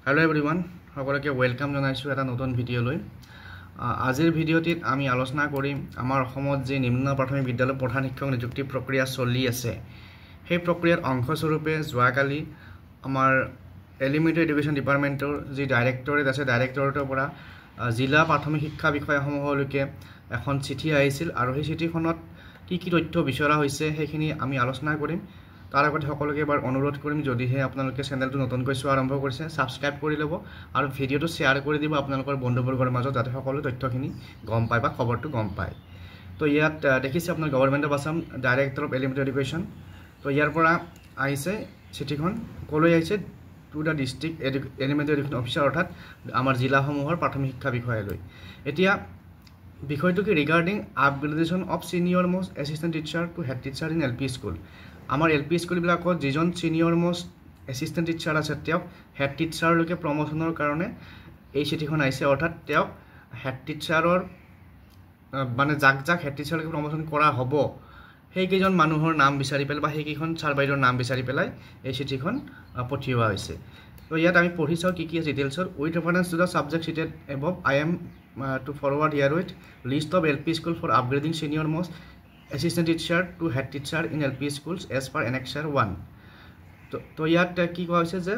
Hello everyone, সকলকে welcome জানাইছো এটা নতুন ভিডিওলৈ। আজিৰ ভিডিওটিত আমি আলোচনা কৰিম আমাৰ অসমত যে নিম্ন প্ৰাথমিক বিদ্যালয় প্ৰধান শিক্ষক নিযুক্তি প্ৰক্ৰিয়া চলি আছে সেই প্ৰক্ৰিয়াৰ অংশস্বৰূপে যোৱাকালি আমাৰ এলিমেণ্টাৰী এডুকেশ্যন ডিপাৰ্টমেণ্টৰ যি ডাইৰেক্টৰেট আছে ডাইৰেক্টৰেটৰ পৰা জিলা প্ৰাথমিক শিক্ষা বিষয়াসমূহলৈকে এখন চিঠি আহিছিল আৰু সেই চিঠিখনত কি কি তথ্য বিচৰা হৈছে সেইখিনি আমি আলোচনা কৰিম। তাৰ আগতে সকলোকে এবাৰ অনুৰোধ কৰিম যদিহে আপোনালোকে চেনেলটো নতুনকৈ চোৱা আৰম্ভ কৰিছে সাবস্ক্ৰাইব কৰি ল'ব আৰু ভিডিওটো শ্বেয়াৰ কৰি দিব আপোনালোকৰ বন্ধুবৰ্গৰ মাজত যাতে সকলো তথ্যখিনি গম পায় বা খবৰটো গম পায়। তো ইয়াত দেখিছে আপোনাৰ government of Assam director of elementary education. তো ইয়াৰ পৰা আহিছে চিঠিখন ক'লৈ আহিছে to the district elementary education officer অৰ্থাৎ আমাৰ জিলাসমূহৰ প্ৰাথমিক শিক্ষা বিষয়ালৈ। এতিয়া বিষয়টো কি regarding upgradation of senior most assistant teacher two head teacher in L P school. আমাৰ এল পি স্কুলবিলাকত যিজন ছিনিয়ৰ মোষ্ট এছিষ্টেণ্ট টিচাৰ আছে তেওঁক হেড টিচাৰলৈকে প্ৰমোশ্যনৰ কাৰণে এই চিঠিখন আহিছে। অৰ্থাৎ তেওঁক হেড টিচাৰৰ মানে যাক হেড টিচাৰলৈকে প্ৰমোশ্যন কৰা হ'ব সেইকেইজন মানুহৰ নাম বিচাৰি পেলাই বা সেইকেইখন ছাৰ বাইদেউৰ নাম বিচাৰি পেলাই এই চিঠিখন পঠিওৱা হৈছে। তো ইয়াত আমি পঢ়ি চাওঁ কি আছে ডিটেইলছত। With reference to the subject cited above I am to forward herewith list of L P school for upgrading senior most assistant teacher to head teacher in LP schools as per annexure 1 তো ইয়াত কি কোৱা হৈছে যে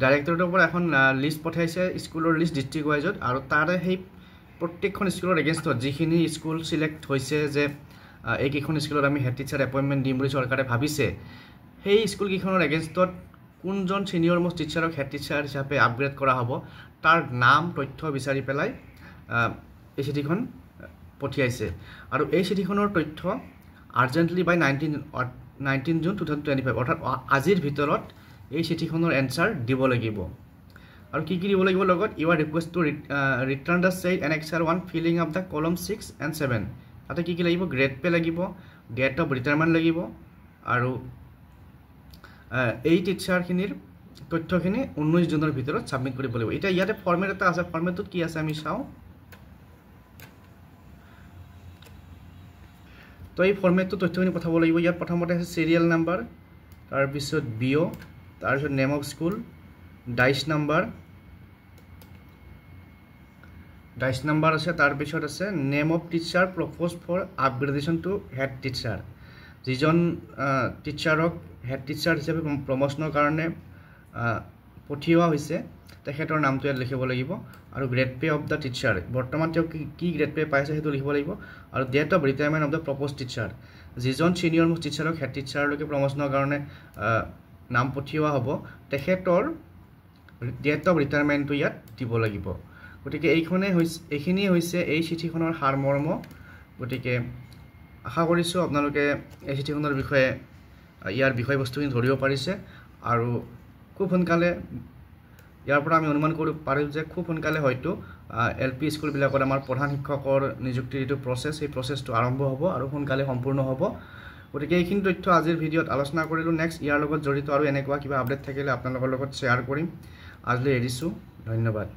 ডাইৰেক্টৰেটৰ পৰা এখন list পঠাইছে স্কুলৰ লিষ্ট ডিষ্ট্ৰিক্ট ৱাইজত আৰু তাৰে সেই প্ৰত্যেকখন স্কুলৰ এগেইনষ্টত যিখিনি স্কুল সিলেক্ট হৈছে যে এইকেইখন স্কুলত আমি হেড টিচাৰ এপইণ্টমেণ্ট দিম বুলি চৰকাৰে ভাবিছে সেই স্কুলকেইখনৰ এগেইনষ্টত কোনজন ছিনিয়ৰ মোষ্ট টিচাৰক হেড টিচাৰ হিচাপে আপগ্ৰেড কৰা হ'ব তাৰ নাম তথ্য বিচাৰি পেলাই এই চিঠিখন পঠিয়াইছে আৰু এই চিঠিখনৰ তথ্য আৰ্জেণ্টলি বাই 19 জুন 2025 অৰ্থাৎ আজিৰ ভিতৰত এই চিঠিখনৰ এনসাৰ দিব লাগিব। আৰু কি দিব লাগিব লগত you are request to return the said annexure 1 filling up the column 6 and 7। তাতে কি লাগিব গ্ৰেড পে লাগিব, ডেট অফ ৰিটায়াৰমেণ্ট লাগিব আৰু এই টিচাৰখিনিৰ তথ্যখিনি 19 জুনৰ ভিতৰত ছাবমিট কৰিব লাগিব। এতিয়া ইয়াতে ফৰ্মেট এটা আছে, ফৰ্মেটটোত কি আছে আমি চাওঁ। তো এই ফৰ্মেটটো তথ্যখিনি পঠাব লাগিব। ইয়াত প্ৰথমতে আছে চিৰিয়েল নাম্বাৰ, তাৰপিছত বিঅ', তাৰপিছত name of school, DISE number আছে, তাৰপিছত আছে name of teacher propose for upgradation to head teacher. যিজন টিচাৰক হেড টিচাৰ হিচাপে প্ৰমোশ্যনৰ কাৰণে পঠিওৱা হৈছে তেখেতৰ নামটো ইয়াত লিখিব লাগিব আৰু grade pay off the teacher বৰ্তমান তেওঁ কি গ্ৰেড পে পাইছে সেইটো লিখিব লাগিব আৰু date of retirement of the propose teacher যিজন ছিনিয়ৰ মোষ্ট টিচাৰক হেড টিচাৰলৈকে প্ৰমোশ্যনৰ কাৰণে নাম পঠিওৱা হ'ব তেখেতৰ ডেট অফ ৰিটায়াৰমেণ্টটো ইয়াত দিব লাগিব। গতিকে এইখিনিয়ে হৈছে এই চিঠিখনৰ সাৰমৰ্ম। গতিকে আশা কৰিছোঁ আপোনালোকে এই চিঠিখনৰ বিষয়ে ইয়াৰ বিষয়বস্তুখিনি ধৰিব পাৰিছে আৰু খুব সোনকালে ইয়াৰ পৰা আমি অনুমান কৰিব পাৰোঁ যে খুব সোনকালে হয়তো এল পি স্কুলবিলাকত আমাৰ প্ৰধান শিক্ষকৰ নিযুক্তিৰ যিটো প্ৰচেছ সেই প্ৰচেছটো আৰম্ভ হ'ব আৰু সোনকালে সম্পূৰ্ণ হ'ব। গতিকে এইখিনি তথ্য আজিৰ ভিডিঅ'ত আলোচনা কৰিলোঁ। নেক্সট ইয়াৰ লগত জড়িত আৰু এনেকুৱা কিবা আপডেট থাকিলে আপোনালোকৰ লগত শ্বেয়াৰ কৰিম। আজিলৈ এৰিছোঁ, ধন্যবাদ।